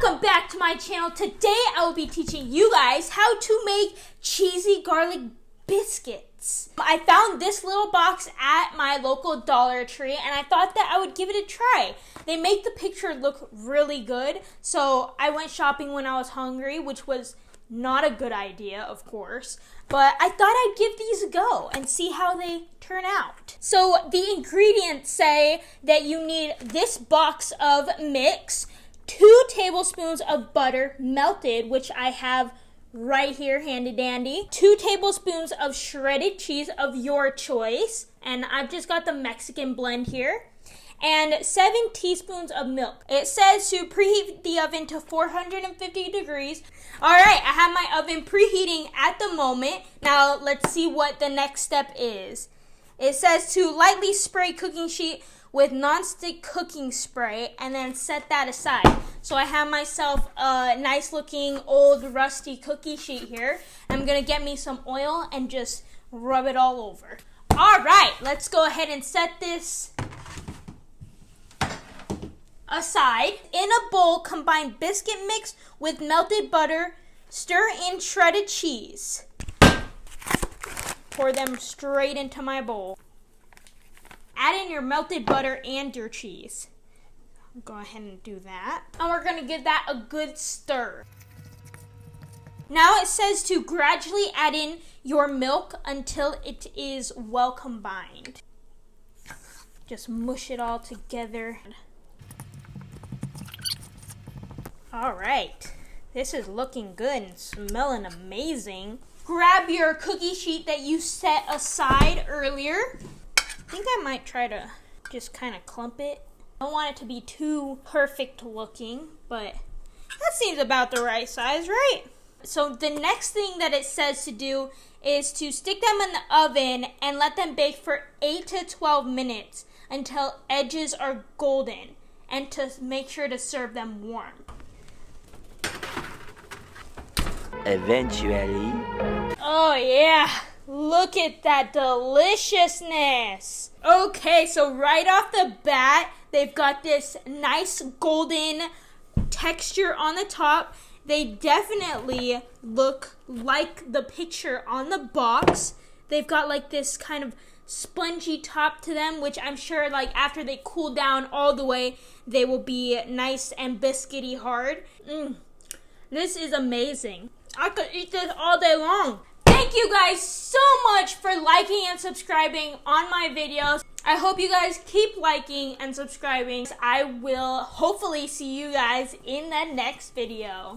Welcome back to my channel. Today I will be teaching you guys how to make cheesy garlic biscuits. I found this little box at my local Dollar Tree and I thought that I would give it a try. They make the picture look really good, so I went shopping when I was hungry, which was not a good idea, of course, but I thought I'd give these a go and see how they turn out. So the ingredients say that you need this box of mix, 2 tablespoons of butter melted, which I have right here handy dandy, 2 tablespoons of shredded cheese of your choice, and I've just got the Mexican blend here, and 7 teaspoons of milk. It says to preheat the oven to 450 degrees. Alright, I have my oven preheating at the moment. Now let's see what the next step is. It says to lightly spray cooking sheet with non-stick cooking spray and then set that aside. So I have myself a nice looking old rusty cookie sheet here. I'm gonna get me some oil and just rub it all over. Alright, let's go ahead and set this aside. In a bowl, combine biscuit mix with melted butter, stir in shredded cheese. Pour them straight into my bowl. Add in your melted butter and your cheese. Go ahead and do that. And we're gonna give that a good stir. Now it says to gradually add in your milk until it is well combined. Just mush it all together. All right, this is looking good and smelling amazing. Grab your cookie sheet that you set aside earlier. I think I might try to just kind of clump it. I don't want it to be too perfect looking, but that seems about the right size, right? So the next thing that it says to do is to stick them in the oven and let them bake for 8 to 12 minutes until edges are golden, and to make sure to serve them warm. Eventually. Oh yeah, look at that deliciousness. Okay, so right off the bat, they've got this nice golden texture on the top. They definitely look like the picture on the box. They've got like this kind of spongy top to them, which I'm sure like after they cool down all the way, they will be nice and biscuity hard. This is amazing. I could eat this all day long. Thank you guys so much for liking and subscribing on my videos. I hope you guys keep liking and subscribing. I will hopefully see you guys in the next video.